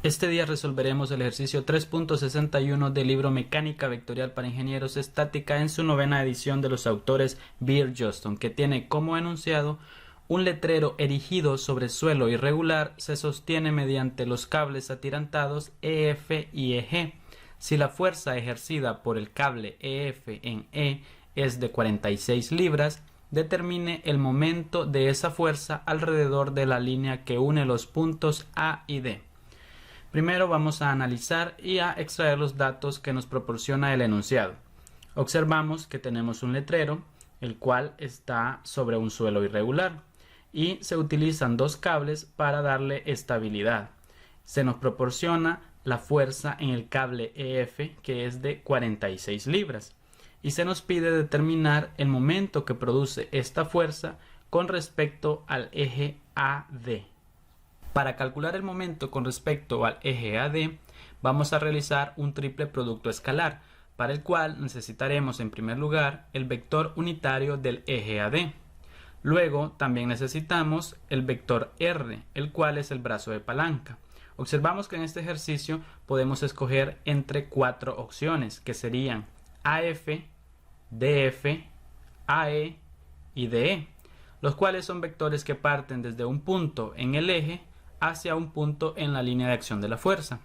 Este día resolveremos el ejercicio 3.61 del libro Mecánica Vectorial para Ingenieros Estática en su novena edición de los autores Beer Johnston, que tiene como enunciado: un letrero erigido sobre suelo irregular se sostiene mediante los cables atirantados EF y EG. Si la fuerza ejercida por el cable EF en E es de 46 libras, determine el momento de esa fuerza alrededor de la línea que une los puntos A y D. Primero vamos a analizar y a extraer los datos que nos proporciona el enunciado. Observamos que tenemos un letrero, el cual está sobre un suelo irregular, y se utilizan dos cables para darle estabilidad. Se nos proporciona la fuerza en el cable EF, que es de 46 libras, y se nos pide determinar el momento que produce esta fuerza con respecto al eje AD. Para calcular el momento con respecto al eje AD, vamos a realizar un triple producto escalar, para el cual necesitaremos en primer lugar el vector unitario del eje AD. Luego también necesitamos el vector R, el cual es el brazo de palanca. Observamos que en este ejercicio podemos escoger entre cuatro opciones, que serían AF, DF, AE y DE, los cuales son vectores que parten desde un punto en el eje hacia un punto en la línea de acción de la fuerza.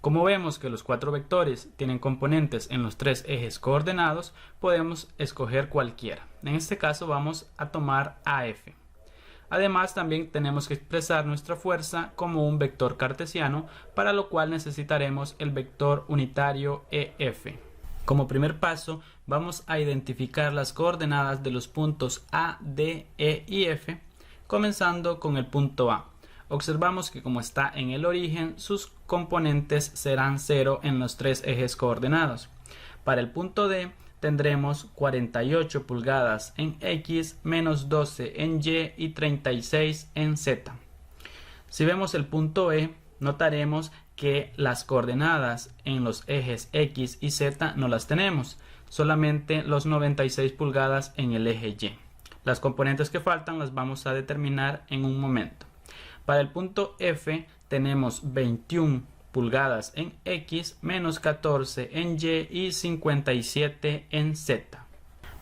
Como vemos que los cuatro vectores tienen componentes en los tres ejes coordenados, podemos escoger cualquiera. En este caso vamos a tomar AF. Además, también tenemos que expresar nuestra fuerza como un vector cartesiano, para lo cual necesitaremos el vector unitario EF. Como primer paso, vamos a identificar las coordenadas de los puntos A, D, E y F, comenzando con el punto A. Observamos que como está en el origen, sus componentes serán 0 en los tres ejes coordenados. Para el punto D tendremos 48 pulgadas en X, menos 12 en Y y 36 en Z. Si vemos el punto E, notaremos que las coordenadas en los ejes X y Z no las tenemos, solamente los 96 pulgadas en el eje Y. Las componentes que faltan las vamos a determinar en un momento. Para el punto F tenemos 21 pulgadas en X, menos 14 en Y y 57 en Z.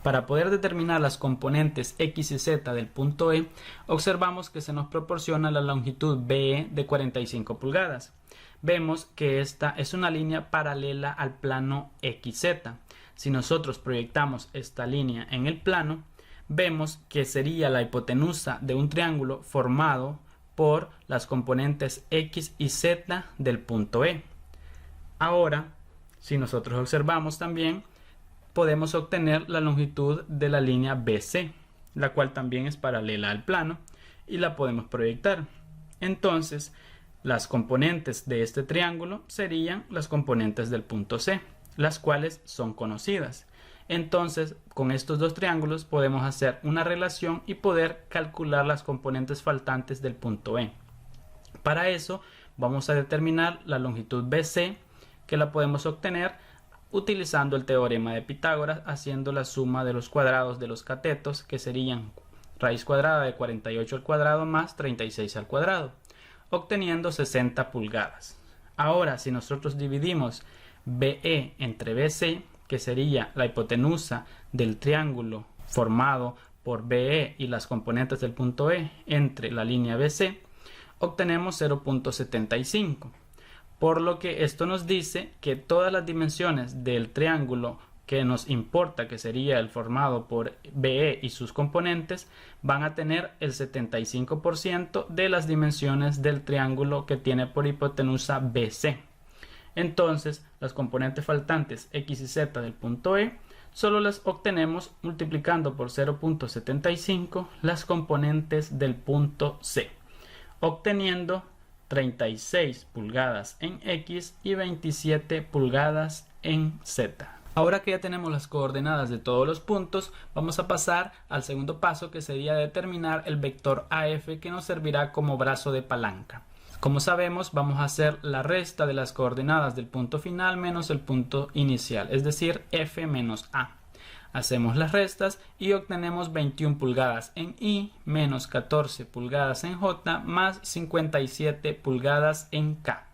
Para poder determinar las componentes X y Z del punto E, observamos que se nos proporciona la longitud BE de 45 pulgadas. Vemos que esta es una línea paralela al plano XZ. Si nosotros proyectamos esta línea en el plano, vemos que sería la hipotenusa de un triángulo formado por las componentes X y Z del punto E. Ahora, si nosotros observamos también, podemos obtener la longitud de la línea BC, la cual también es paralela al plano, y la podemos proyectar. Entonces, las componentes de este triángulo serían las componentes del punto C, las cuales son conocidas. Entonces, con estos dos triángulos podemos hacer una relación y poder calcular las componentes faltantes del punto E. Para eso vamos a determinar la longitud BC, que la podemos obtener utilizando el teorema de Pitágoras, haciendo la suma de los cuadrados de los catetos, que serían raíz cuadrada de 48 al cuadrado más 36 al cuadrado, obteniendo 60 pulgadas. Ahora, si nosotros dividimos BE entre BC, que sería la hipotenusa del triángulo formado por BE y las componentes del punto E entre la línea BC, obtenemos 0.75. Por lo que esto nos dice que todas las dimensiones del triángulo que nos importa, que sería el formado por BE y sus componentes, van a tener el 75% de las dimensiones del triángulo que tiene por hipotenusa BC. Entonces, las componentes faltantes X y Z del punto E solo las obtenemos multiplicando por 0.75 las componentes del punto C, obteniendo 36 pulgadas en X y 27 pulgadas en Z. Ahora que ya tenemos las coordenadas de todos los puntos, vamos a pasar al segundo paso, que sería determinar el vector AF, que nos servirá como brazo de palanca. Como sabemos, vamos a hacer la resta de las coordenadas del punto final menos el punto inicial, es decir, F menos A. Hacemos las restas y obtenemos 21 pulgadas en I, menos 14 pulgadas en J, más 57 pulgadas en K.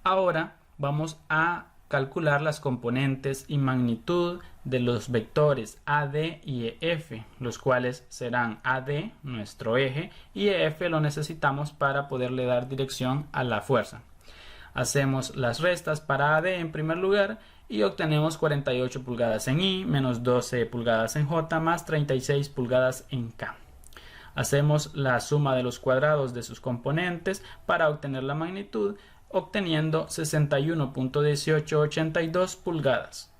Ahora vamos a calcular las componentes y magnitud de los vectores AD y EF, los cuales serán AD, nuestro eje, y EF lo necesitamos para poderle dar dirección a la fuerza. Hacemos las restas para AD en primer lugar y obtenemos 48 pulgadas en I, menos 12 pulgadas en J, más 36 pulgadas en K. Hacemos la suma de los cuadrados de sus componentes para obtener la magnitud, obteniendo 61.1882 pulgadas.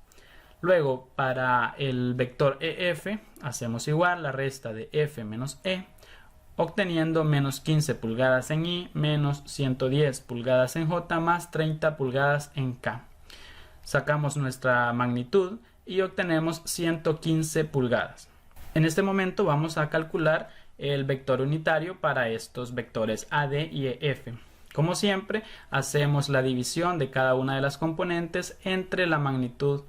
Luego, para el vector EF, hacemos igual la resta de F menos E, obteniendo menos 15 pulgadas en I, menos 110 pulgadas en J, más 30 pulgadas en K. Sacamos nuestra magnitud y obtenemos 115 pulgadas. En este momento vamos a calcular el vector unitario para estos vectores AD y EF. Como siempre, hacemos la división de cada una de las componentes entre la magnitud,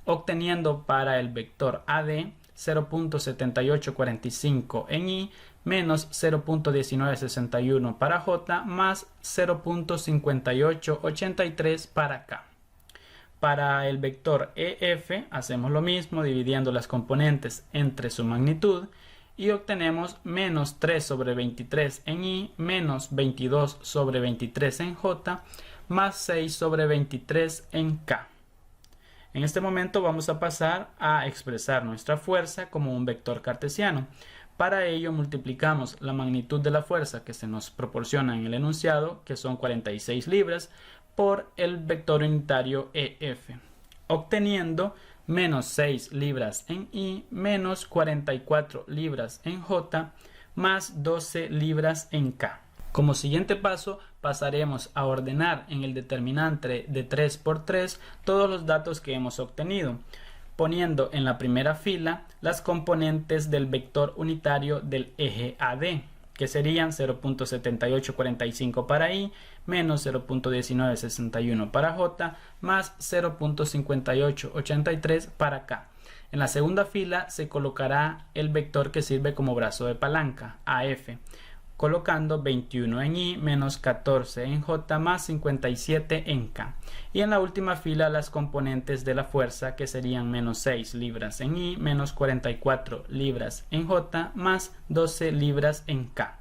obteniendo para el vector AD 0.7845 en I, menos 0.1961 para J, más 0.5883 para K. Para el vector EF hacemos lo mismo, dividiendo las componentes entre su magnitud, y obtenemos menos 3 sobre 23 en I, menos 22 sobre 23 en J, más 6 sobre 23 en K. En este momento vamos a pasar a expresar nuestra fuerza como un vector cartesiano. Para ello multiplicamos la magnitud de la fuerza que se nos proporciona en el enunciado, que son 46 libras, por el vector unitario EF, obteniendo menos 6 libras en I, menos 44 libras en J, más 12 libras en K. Como siguiente paso, pasaremos a ordenar en el determinante de 3 por 3 todos los datos que hemos obtenido, poniendo en la primera fila las componentes del vector unitario del eje AD, que serían 0.7845 para I, menos 0.1961 para J, más 0.5883 para K. En la segunda fila se colocará el vector que sirve como brazo de palanca, AF, colocando 21 en I, menos 14 en J, más 57 en K. Y en la última fila las componentes de la fuerza, que serían menos 6 libras en I, menos 44 libras en J, más 12 libras en K.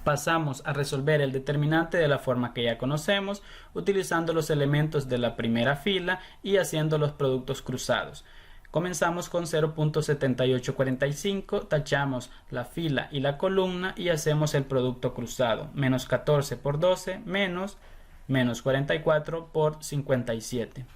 Pasamos a resolver el determinante de la forma que ya conocemos, utilizando los elementos de la primera fila y haciendo los productos cruzados. Comenzamos con 0.7845, tachamos la fila y la columna y hacemos el producto cruzado. Menos 14 por 12, menos 44 por 57.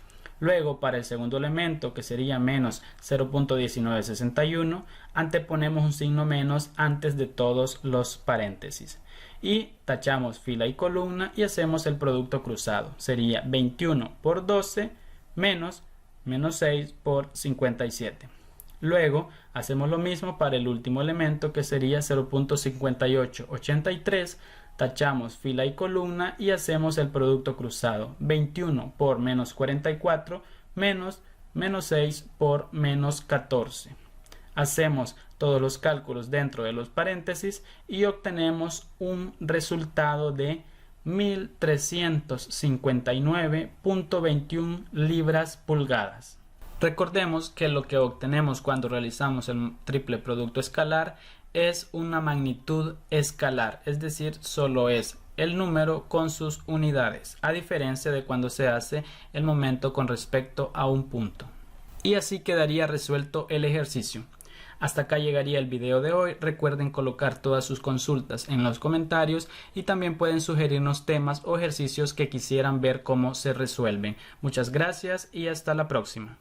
Luego, para el segundo elemento, que sería menos 0.1961, anteponemos un signo menos antes de todos los paréntesis. Y tachamos fila y columna y hacemos el producto cruzado. Sería 21 por 12 menos 6 por 57. Luego hacemos lo mismo para el último elemento, que sería 0.5883. Tachamos fila y columna y hacemos el producto cruzado. 21 por menos 44 menos 6 por menos 14. Hacemos todos los cálculos dentro de los paréntesis y obtenemos un resultado de 1359.21 libras pulgadas. Recordemos que lo que obtenemos cuando realizamos el triple producto escalar es una magnitud escalar, es decir, solo es el número con sus unidades, a diferencia de cuando se hace el momento con respecto a un punto. Y así quedaría resuelto el ejercicio. Hasta acá llegaría el video de hoy. Recuerden colocar todas sus consultas en los comentarios y también pueden sugerirnos temas o ejercicios que quisieran ver cómo se resuelven. Muchas gracias y hasta la próxima.